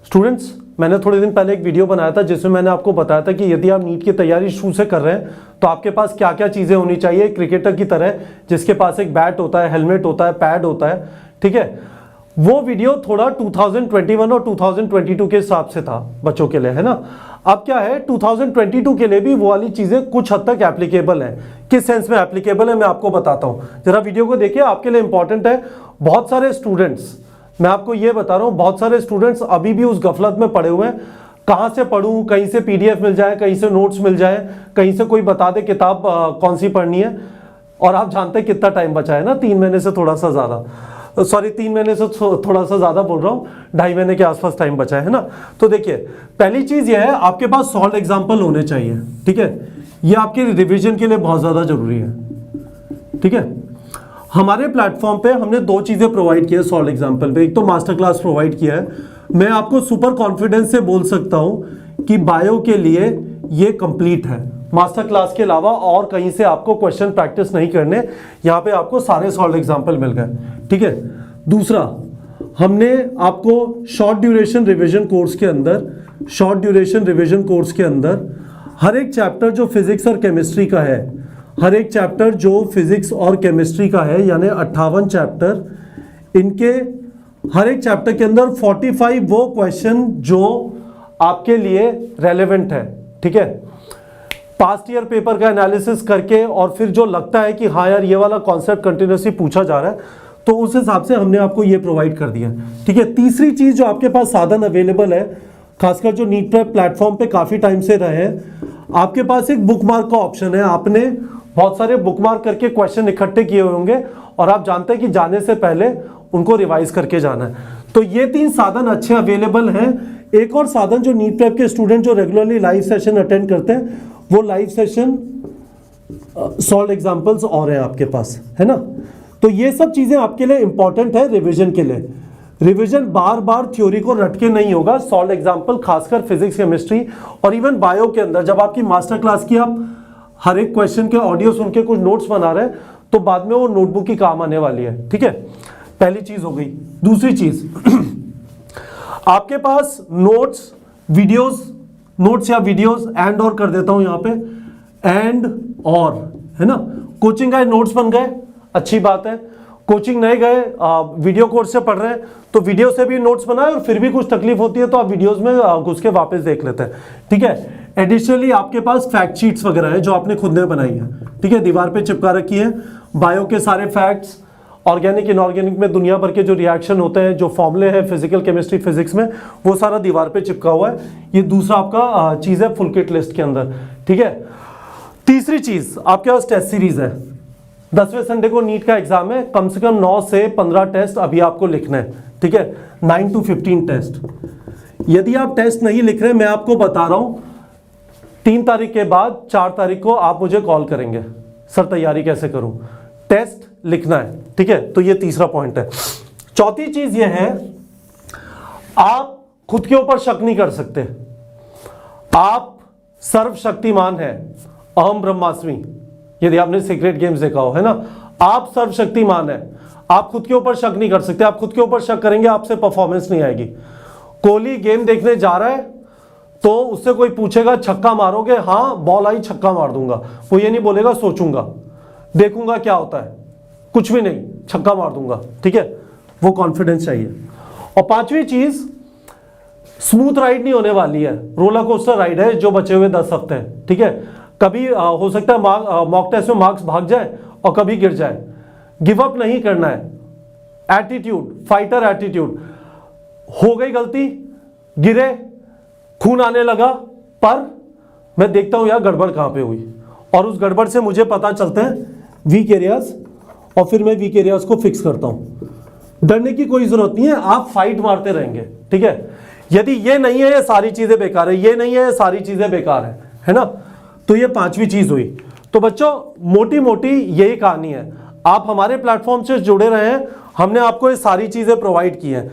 Students, मैंने थोड़े दिन पहले एक वीडियो बनाया था जिसमें मैंने आपको बताया था कि यदि आप नीट की तैयारी शुरू से कर रहे हैं तो आपके पास क्या क्या चीज़ें होनी चाहिए क्रिकेटर की तरह, जिसके पास एक बैट होता है, हेलमेट होता है, पैड होता है, ठीक है। वो वीडियो थोड़ा 2021 और 2022 के हिसाब से था बच्चों के लिए, है ना। अब क्या है, 2022 के लिए भी वो वाली चीज़ें कुछ हद तक एप्लीकेबल है। किस सेंस में एप्लीकेबल है मैं आपको बताता हूँ, जरा वीडियो को देखिए, आपके लिए इंपॉर्टेंट है। बहुत सारे स्टूडेंट्स, मैं आपको ये बता रहा हूँ, बहुत सारे स्टूडेंट्स अभी भी उस गफलत में पड़े हुए हैं, कहाँ से पढ़ूँ, कहीं से PDF मिल जाए, कहीं से नोट्स मिल जाए, कहीं से कोई बता दे किताब कौन सी पढ़नी है। और आप जानते हैं कितना टाइम बचा है ना, 3 महीने से थोड़ा सा ज़्यादा, सॉरी 3 महीने से थोड़ा सा ज़्यादा बोल रहा हूँ, 2.5 महीने के आसपास टाइम बचा है ना। तो देखिए, पहली चीज़ यह है, आपके पास सॉल्व एग्जाम्पल होने चाहिए, ठीक है। ये आपके रिविजन के लिए बहुत ज़्यादा ज़रूरी है, ठीक है। हमारे प्लेटफॉर्म पे हमने 2 चीज़ें प्रोवाइड की है सॉल्व एग्जाम्पल पे। एक तो मास्टर क्लास प्रोवाइड किया है, मैं आपको सुपर कॉन्फिडेंस से बोल सकता हूँ कि बायो के लिए ये कंप्लीट है। मास्टर क्लास के अलावा और कहीं से आपको क्वेश्चन प्रैक्टिस नहीं करने, यहाँ पे आपको सारे सॉल्व एग्जाम्पल मिल गए, ठीक है। दूसरा, हमने आपको शॉर्ट ड्यूरेशन रिवीजन कोर्स के अंदर हर एक चैप्टर जो फिजिक्स और केमिस्ट्री का है, हर एक चैप्टर जो फिजिक्स और केमिस्ट्री का है, यानी 58 चैप्टर, इनके हर एक चैप्टर के अंदर 45 वो क्वेश्चन जो आपके लिए रेलेवेंट है, ठीक है। पास्ट ईयर पेपर का एनालिसिस करके और फिर जो लगता है कि हाँ यार ये वाला कॉन्सेप्ट कंटिन्यूसली पूछा जा रहा है, तो उस हिसाब से हमने आपको ये प्रोवाइड कर दिया, ठीक है। तीसरी चीज जो आपके पास साधन अवेलेबल है, खासकर जो नीट प्रेप प्लेटफॉर्म पे काफी टाइम से रहे हैं, आपके पास एक बुकमार्क का ऑप्शन है। आपने बहुत सारे बुकमार्क करके क्वेश्चन इकट्ठे किए हुए होंगे और आप जानते हैं कि जाने से पहले उनको रिवाइज करके जाना है। तो ये 3 साधन अच्छे अवेलेबल हैं। एक और साधन जो नीट प्रेप के स्टूडेंट जो रेगुलरली लाइव सेशन अटेंड करते हैं, वो लाइव सेशन सॉल्व एग्जांपल्स और हैं आपके पास, है ना। तो ये सब चीजें आपके लिए इंपॉर्टेंट है रिवीजन के लिए। रिवीजन बार बार थ्योरी को रट के नहीं होगा, सॉल्व एग्जांपल खासकर फिजिक्स, केमिस्ट्री और इवन बायो के अंदर जब आपकी मास्टर क्लास की आप हर एक क्वेश्चन के ऑडियो सुन के कुछ नोट्स बना रहे हैं, तो बाद में वो नोटबुक की काम आने वाली है, ठीक है। पहली चीज हो गई। दूसरी चीज आपके पास नोट्स, वीडियोस, नोट्स या वीडियोस एंड और कर देता हूं यहां पे, एंड और, है ना। कोचिंग का नोट्स बन गए, अच्छी बात है। कोचिंग नहीं गए, वीडियो कोर्स से पढ़ रहे हैं, तो वीडियो से भी नोट्स बनाए और फिर भी कुछ तकलीफ होती है तो आप वीडियोस में घुस के वापस देख लेते हैं, ठीक है। एडिशनली आपके पास फैक्ट शीट्स वगैरह है जो आपने खुद ने बनाई है, ठीक है, दीवार पे चिपका रखी है। बायो के सारे फैक्ट्स, ऑर्गेनिक इनऑर्गेनिक में दुनिया भर के जो रिएक्शन होते हैं, जो फॉर्मूले हैं फिजिकल, केमिस्ट्री, फिजिक्स में, वो सारा दीवार पे चिपका हुआ है। ये दूसरा आपका चीज है फुल किट लिस्ट के अंदर, ठीक है। तीसरी चीज आपके पास टेस्ट सीरीज है। 10वें संडे को नीट का एग्जाम है, कम से कम 9 से 15 टेस्ट अभी आपको लिखना है, ठीक है। 9 to 15 टेस्ट। यदि आप टेस्ट नहीं लिख रहे, मैं आपको बता रहा हूं, 3 तारीख के बाद 4 तारीख को आप मुझे कॉल करेंगे, सर तैयारी कैसे करूं। टेस्ट लिखना है, ठीक है। तो ये तीसरा पॉइंट है। चौथी चीज ये है, आप खुद के ऊपर शक नहीं कर सकते। आप सर्वशक्तिमान है, अहम ब्रह्मास्मि, यदि आपने सीक्रेट गेम्स देखा हो, है ना। आप सर्वशक्तिमान है, आप खुद के ऊपर शक नहीं कर सकते। आप खुद के ऊपर शक करेंगे, आपसे परफॉर्मेंस नहीं आएगी। कोहली गेम देखने जा रहा है तो उससे कोई पूछेगा छक्का मारोगे, हाँ बॉल आई छक्का मार दूंगा, वो ये नहीं बोलेगा सोचूंगा, देखूंगा क्या होता है, कुछ भी नहीं, छक्का मार दूंगा, ठीक है। वो कॉन्फिडेंस चाहिए। और 5वीं चीज, स्मूथ राइड नहीं होने वाली है, रोलर कोस्टर राइड है जो बचे हुए 10 हफ्ते हैं, ठीक है। कभी हो सकता है मॉक टेस्ट में मार्क्स भाग जाए और कभी गिर जाए। गिव अप नहीं करना है। Attitude, fighter attitude. हो गई गलती, गिरे, खून आने लगा, पर मैं देखता हूं यार गड़बड़ कहां पे हुई, और उस गड़बड़ से मुझे पता चलता है वीक एरियाज, और फिर मैं वीक एरियाज को फिक्स करता हूं। डरने की कोई जरूरत नहीं है, आप फाइट मारते रहेंगे, ठीक है। यदि ये नहीं है ये सारी चीजें बेकार है, ये नहीं है ये सारी चीजें बेकार है ना। तो ये 5वीं चीज हुई। तो बच्चों मोटी मोटी यही कहानी है। आप हमारे प्लेटफॉर्म से जुड़े रहे हैं, हमने आपको ये सारी चीजें प्रोवाइड की हैं।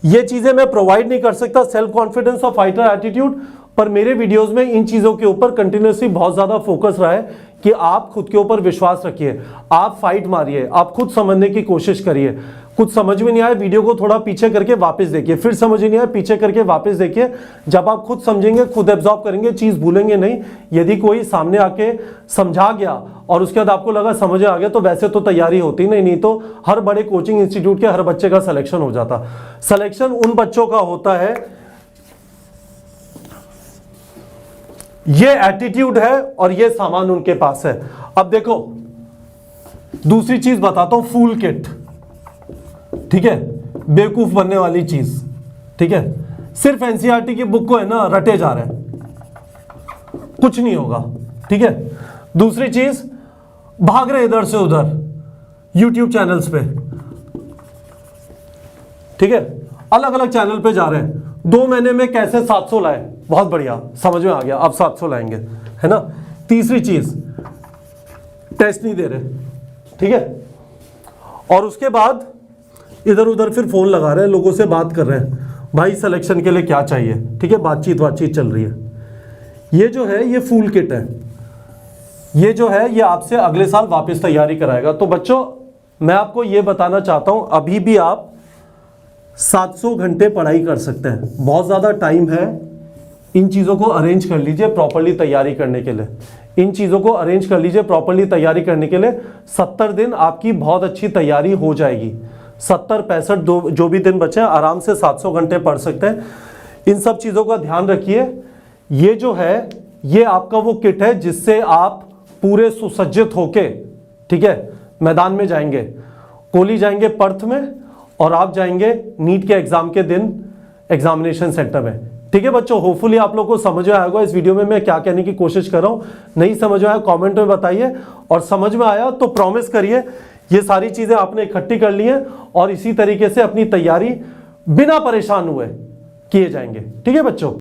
ये चीजें मैं प्रोवाइड नहीं कर सकता, सेल्फ कॉन्फिडेंस और फाइटर एटीट्यूड, पर मेरे वीडियोस में इन चीजों के ऊपर कंटिन्यूसली बहुत ज्यादा फोकस रहा है कि आप खुद के ऊपर विश्वास रखिए, आप फाइट मारिए, आप खुद समझने की कोशिश करिए। कुछ समझ में नहीं आए, वीडियो को थोड़ा पीछे करके वापस देखिए, फिर समझ नहीं आए पीछे करके वापस देखिए। जब आप खुद समझेंगे, खुद एब्जॉर्ब करेंगे, चीज भूलेंगे नहीं। यदि कोई सामने आके समझा गया और उसके बाद आपको लगा समझ आ गया, तो वैसे तो तैयारी होती नहीं तो हर बड़े कोचिंग इंस्टीट्यूट के हर बच्चे का सिलेक्शन हो जाता। सिलेक्शन उन बच्चों का होता है, ये एटीट्यूड है और ये सामान उनके पास है। अब देखो दूसरी चीज बताता हूं, फूल किट, ठीक है, बेवकूफ बनने वाली चीज, ठीक है। सिर्फ एनसीईआरटी की बुक को है ना रटे जा रहे हैं, कुछ नहीं होगा, ठीक है। दूसरी चीज, भाग रहे इधर से उधर यूट्यूब चैनल्स पे, ठीक है, अलग अलग चैनल पे जा रहे हैं। 2 महीने में कैसे 700 लाए, बहुत बढ़िया, समझ में आ गया, अब 700 लाएंगे, है ना। तीसरी चीज, टेस्ट नहीं दे रहे, ठीक है। और उसके बाद इधर उधर फिर फोन लगा रहे हैं, लोगों से बात कर रहे हैं, भाई सिलेक्शन के लिए क्या चाहिए, ठीक है, बातचीत चल रही है। ये जो है ये फूल किट है, ये जो है ये आपसे अगले साल वापस तैयारी कराएगा। तो बच्चों मैं आपको ये बताना चाहता हूं, अभी भी आप 700 घंटे पढ़ाई कर सकते हैं, बहुत ज़्यादा टाइम है। इन चीज़ों को अरेंज कर लीजिए प्रॉपर्ली तैयारी करने के लिए, इन चीज़ों को अरेंज कर लीजिए प्रॉपर्ली तैयारी करने के लिए। 70 दिन आपकी बहुत अच्छी तैयारी हो जाएगी। 70-65 जो भी दिन बचे आराम से 700 घंटे पढ़ सकते हैं। इन सब चीज़ों का ध्यान रखिए। ये जो है ये आपका वो किट है जिससे आप पूरे सुसज्जित होके, ठीक है, मैदान में जाएंगे। कोहली जाएंगे पर्थ में और आप जाएंगे नीट के एग्जाम के दिन एग्जामिनेशन सेंटर में, ठीक है बच्चों। होपफुली आप लोग को समझ में आएगा इस वीडियो में मैं क्या कहने की कोशिश कर रहा हूं। नहीं समझ में आया कमेंट में बताइए, और समझ में आया तो प्रॉमिस करिए ये सारी चीजें आपने इकट्ठी कर ली हैं और इसी तरीके से अपनी तैयारी बिना परेशान हुए किए जाएंगे, ठीक है बच्चों।